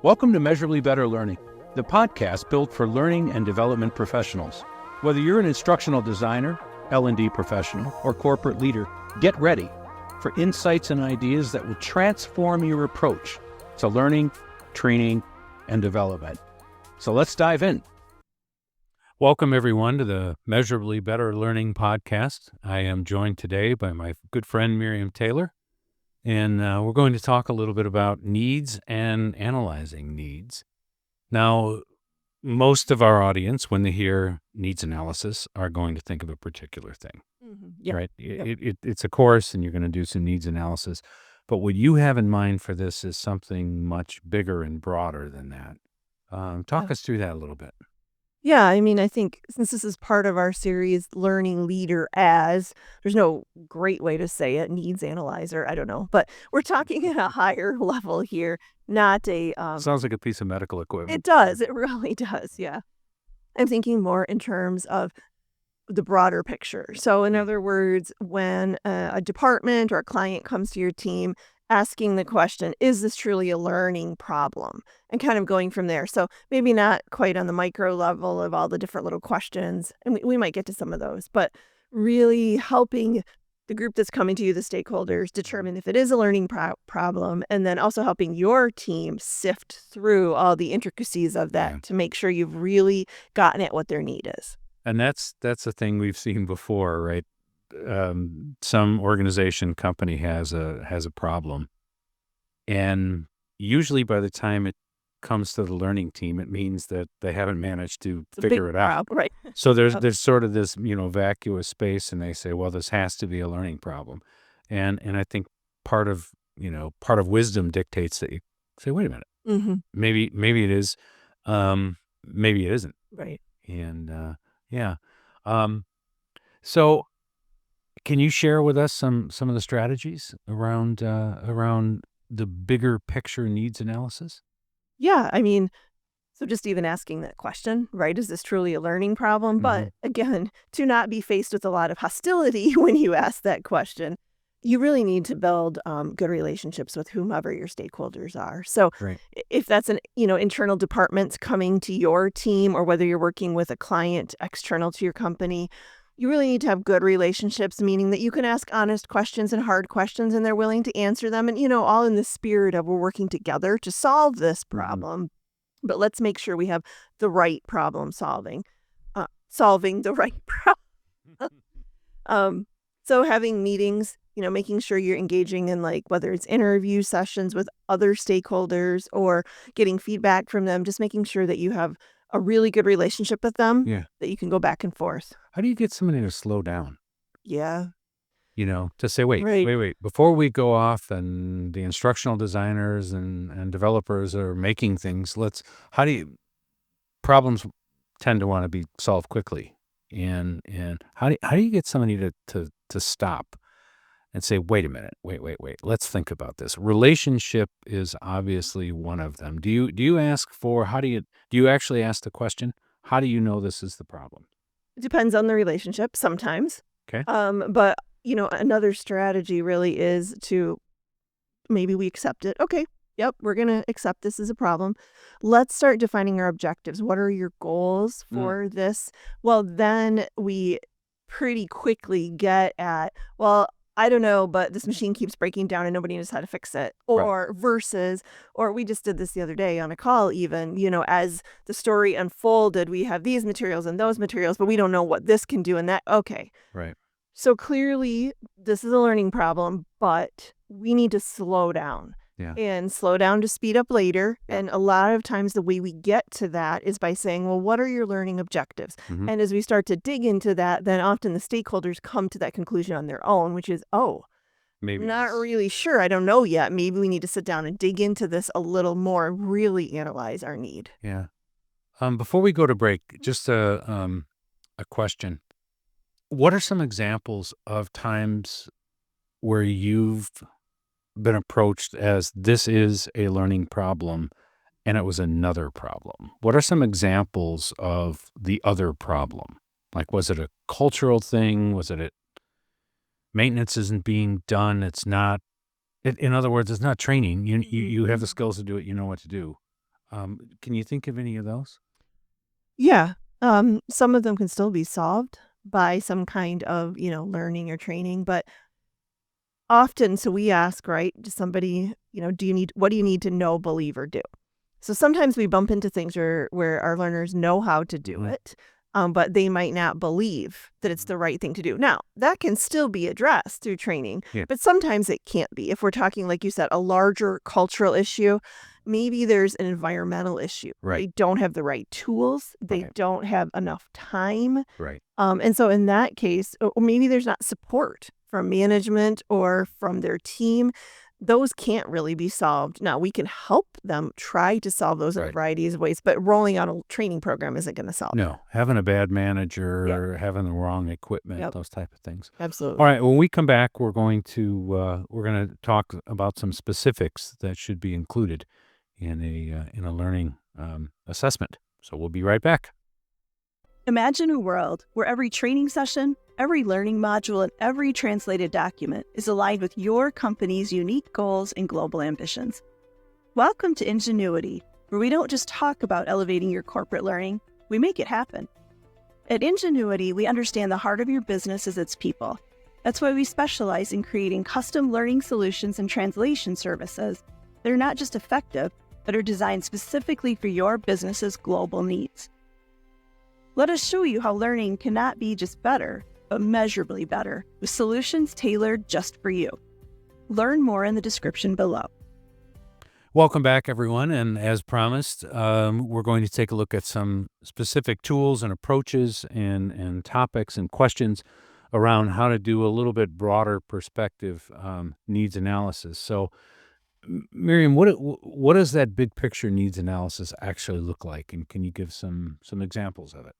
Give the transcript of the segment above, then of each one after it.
Welcome to Measurably Better Learning, the podcast built for learning and development professionals. Whether you're an instructional designer, L&D professional, or corporate leader, get ready for insights and ideas that will transform your approach to learning, training, and development. So let's dive in. Welcome, everyone, to the Measurably Better Learning podcast. I am joined today by my good friend, Miriam Taylor. And we're going to talk a little bit about needs and analyzing needs. Now, most of our audience, when they hear needs analysis, are going to think of a particular thing, right? It's a course, and you're going to do some needs analysis. But what you have in mind for this is something much bigger and broader than that. Talk us through that a little bit. Yeah, I think since this is part of our series, Learning Leader As, there's no great way to say it, needs analyzer, I don't know. But we're talking at a higher level here, not a... Sounds like a piece of medical equipment. It does, it really does, yeah. I'm thinking more in terms of the broader picture. So in other words, when a department or a client comes to your team, asking the question, is this truly a learning problem? And kind of going from there. So maybe not quite on the micro level of all the different little questions, and we might get to some of those, but really helping the group that's coming to you, the stakeholders, determine if it is a learning problem, and then also helping your team sift through all the intricacies of that to make sure you've really gotten at what their need is. And that's a thing we've seen before, right? Some organization, company has a problem, and usually by the time it comes to the learning team, it means that they haven't managed to figure it out. Right. So there's sort of this vacuous space, and they say, well, this has to be a learning problem, and I think part of wisdom dictates that you say, wait a minute, maybe it is, maybe it isn't, right? And so. Can you share with us some of the strategies around the bigger picture needs analysis? Yeah, so just even asking that question, right? Is this truly a learning problem? But again, to not be faced with a lot of hostility when you ask that question, you really need to build good relationships with whomever your stakeholders are. So if that's an internal departments coming to your team, or whether you're working with a client external to your company, you really need to have good relationships, meaning that you can ask honest questions and hard questions, and they're willing to answer them. And, all in the spirit of we're working together to solve this problem. But let's make sure we have the right problem solving the right problem. So having meetings, making sure you're engaging in whether it's interview sessions with other stakeholders or getting feedback from them, just making sure that you have a really good relationship with them that you can go back and forth. How do you get somebody to slow down? Yeah. To say, wait, before we go off and the instructional designers and developers are making things, problems tend to want to be solved quickly. And how do you get somebody to stop and say, wait a minute, wait, let's think about this. Relationship is obviously one of them. Do you ask for, do you actually ask the question, how do you know this is the problem? It depends on the relationship sometimes. Okay. But, another strategy really is to maybe we accept it. Okay. Yep. We're going to accept this as a problem. Let's start defining our objectives. What are your goals for this? Well, then we pretty quickly get at, well, I don't know, but this machine keeps breaking down and nobody knows how to fix it. Or versus, or we just did this the other day on a call even, as the story unfolded, we have these materials and those materials, but we don't know what this can do and that. Okay. Right. So clearly this is a learning problem, but we need to slow down. And slow down to speed up later. And a lot of times the way we get to that is by saying, well, what are your learning objectives? And as we start to dig into that, then often the stakeholders come to that conclusion on their own, which is, maybe not really sure. I don't know yet. Maybe we need to sit down and dig into this a little more and really analyze our need. Yeah. Before we go to break, just a question. What are some examples of times where you've been approached as this is a learning problem and it was another problem? What are some examples of the other problem? Like, was it a cultural thing? Was it maintenance isn't being done? It's not, in other words, it's not training. You have the skills to do it. You know what to do. Can you think of any of those? Yeah. Some of them can still be solved by some kind of, learning or training, but often, so we ask, right, to somebody, what do you need to know, believe, or do? So sometimes we bump into things where our learners know how to do it, but they might not believe that it's the right thing to do. Now, that can still be addressed through training, Yeah. but sometimes it can't be. If we're talking, like you said, a larger cultural issue, maybe there's an environmental issue. Right. They don't have the right tools. They Right. don't have enough time. Right. And so in that case, or maybe there's not support from management or from their team. Those can't really be solved. Now, we can help them try to solve those in a Right. variety of ways, but rolling out a training program isn't going to solve it. No, having a bad manager Yep. or having the wrong equipment, Yep. those type of things. Absolutely. All right. When we come back, we're going to talk about some specifics that should be included in a learning assessment. So we'll be right back. Imagine a world where every training session, every learning module, and every translated document is aligned with your company's unique goals and global ambitions. Welcome to Ingenuity, where we don't just talk about elevating your corporate learning, we make it happen. At Ingenuity, we understand the heart of your business is its people. That's why we specialize in creating custom learning solutions and translation services that are not just effective, but are designed specifically for your business's global needs. Let us show you how learning cannot be just better, but measurably better, with solutions tailored just for you. Learn more in the description below. Welcome back, everyone. And as promised, we're going to take a look at some specific tools and approaches and topics and questions around how to do a little bit broader perspective needs analysis. So, Miriam, what does that big picture needs analysis actually look like? And can you give some examples of it?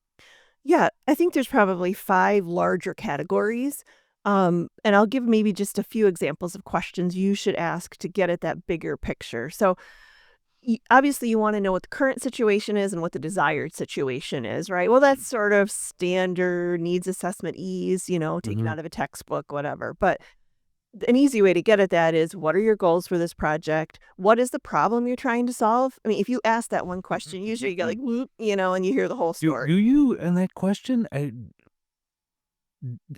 Yeah, I think there's probably 5 larger categories. And I'll give maybe just a few examples of questions you should ask to get at that bigger picture. So obviously you want to know what the current situation is and what the desired situation is, right? Well, that's sort of standard needs assessment ease, taken out of a textbook, whatever. But an easy way to get at that is, what are your goals for this project? What is the problem you're trying to solve? I mean, if you ask that one question, usually you get like, whoop, and you hear the whole story. Do you, in that question,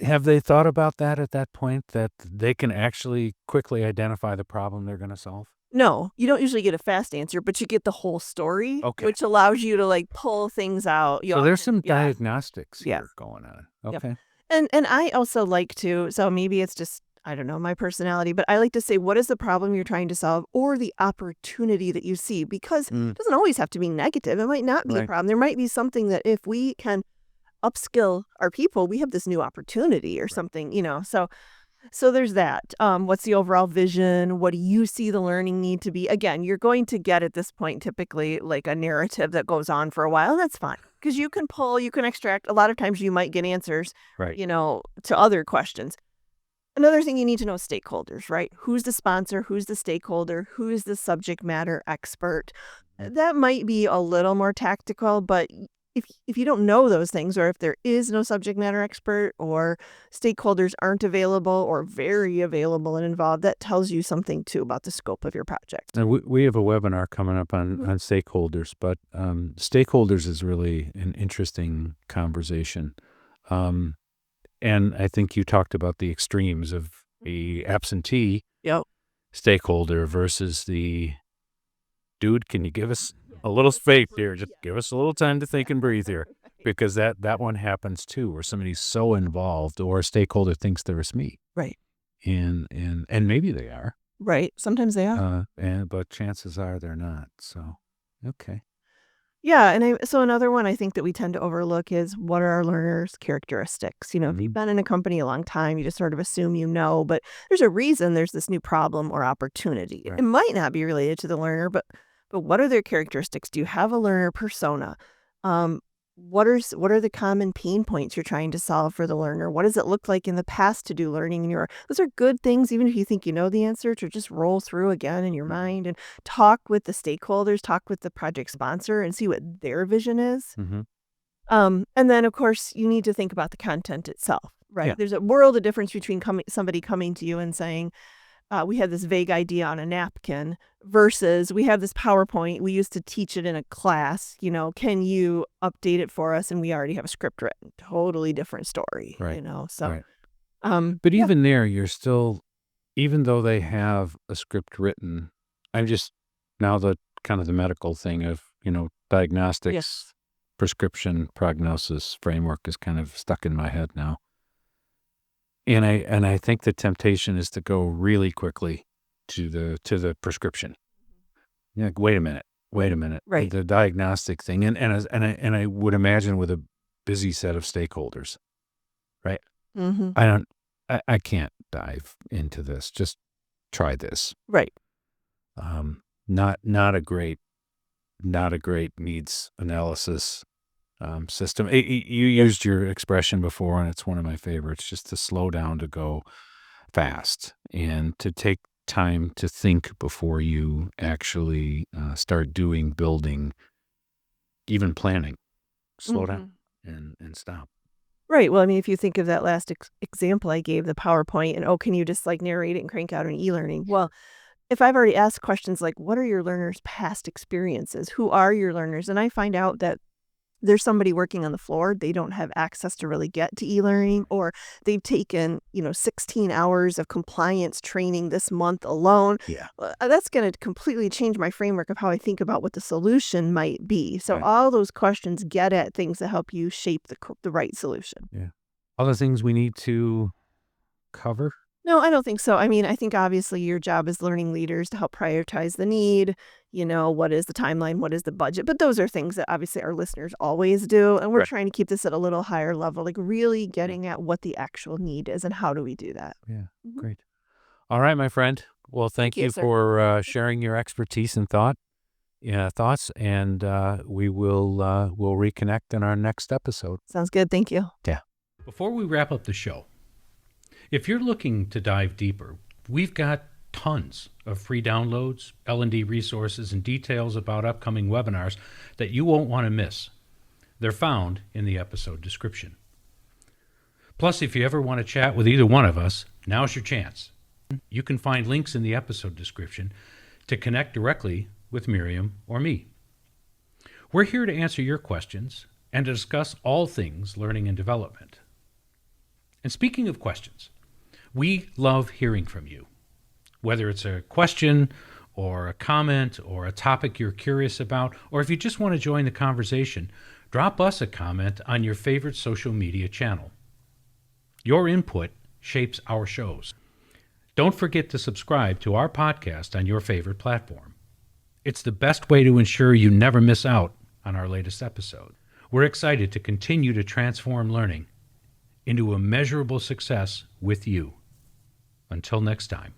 have they thought about that at that point, that they can actually quickly identify the problem they're going to solve? No, you don't usually get a fast answer, but you get the whole story, Okay. which allows you to pull things out. So there's some diagnostics here going on. Okay. Yep. And I also like to, so maybe it's just, I don't know, my personality, but I like to say, what is the problem you're trying to solve or the opportunity that you see? Because it doesn't always have to be negative. It might not be a problem. There might be something that if we can upskill our people, we have this new opportunity or something, So there's that. What's the overall vision? What do you see the learning need to be? Again, you're going to get at this point typically like a narrative that goes on for a while. That's fine because you can pull, you can extract. A lot of times you might get answers, to other questions. Another thing you need to know is stakeholders, right? Who's the sponsor? Who's the stakeholder? Who is the subject matter expert? That might be a little more tactical, but if you don't know those things, or if there is no subject matter expert or stakeholders aren't available or very available and involved, that tells you something too about the scope of your project. And we have a webinar coming up on stakeholders, but stakeholders is really an interesting conversation. And I think you talked about the extremes of the absentee stakeholder versus the dude, can you give us a little space here? Just give us a little time to think and breathe here. Because that one happens too, where somebody's so involved or a stakeholder thinks they're a SME. Right. And maybe they are. Right. Sometimes they are. But chances are they're not. So, okay. Yeah, and so another one I think that we tend to overlook is, what are our learners' characteristics? If you've been in a company a long time, you just sort of assume but there's a reason there's this new problem or opportunity. Right. It might not be related to the learner, but what are their characteristics? Do you have a learner persona? What are the common pain points you're trying to solve for the learner? What does it look like in the past to do learning? Those are good things, even if you think you know the answer, to just roll through again in your mind and talk with the stakeholders, talk with the project sponsor, and see what their vision is. And then, of course, you need to think about the content itself, right? Yeah. There's a world of difference between somebody coming to you and saying, we had this vague idea on a napkin versus we have this PowerPoint. We used to teach it in a class. Can you update it for us? And we already have a script written. Totally different story. Right. So. Right. But even there, you're still, even though they have a script written, I'm just now the kind of the medical thing of diagnostics, Yes. prescription, prognosis framework is kind of stuck in my head now. And I think the temptation is to go really quickly to the prescription. Yeah, wait a minute. Right. The diagnostic thing, and I would imagine with a busy set of stakeholders, right? Mm-hmm. I can't dive into this. Just try this. Right. Not a great needs analysis system. You used your expression before, and it's one of my favorites, just to slow down, to go fast, and to take time to think before you actually start doing, building, even planning. Slow down and stop. Right. Well, I mean, if you think of that last example I gave, the PowerPoint, and can you just narrate it and crank out an e-learning? Well, if I've already asked questions like, what are your learners' past experiences? Who are your learners? And I find out that there's somebody working on the floor, they don't have access to really get to e-learning, or they've taken, 16 hours of compliance training this month alone. Yeah. That's going to completely change my framework of how I think about what the solution might be. So Right. all those questions get at things that help you shape the right solution. Yeah. Other things we need to cover? No, I don't think so. I mean, I think obviously your job as learning leaders to help prioritize the need, what is the timeline, what is the budget, but those are things that obviously our listeners always do. And we're Right. trying to keep this at a little higher level, really getting at what the actual need is and how do we do that. Yeah. Mhm. Great. All right, my friend. Well, thank you, you sir. for sharing your expertise and thoughts, and we'll reconnect in our next episode. Sounds good. Thank you. Yeah. Before we wrap up the show, if you're looking to dive deeper, we've got tons of free downloads, L&D resources, and details about upcoming webinars that you won't want to miss. They're found in the episode description. Plus, if you ever want to chat with either one of us, now's your chance. You can find links in the episode description to connect directly with Miriam or me. We're here to answer your questions and to discuss all things learning and development. And speaking of questions, we love hearing from you. Whether it's a question or a comment or a topic you're curious about, or if you just want to join the conversation, drop us a comment on your favorite social media channel. Your input shapes our shows. Don't forget to subscribe to our podcast on your favorite platform. It's the best way to ensure you never miss out on our latest episode. We're excited to continue to transform learning into a measurable success with you. Until next time.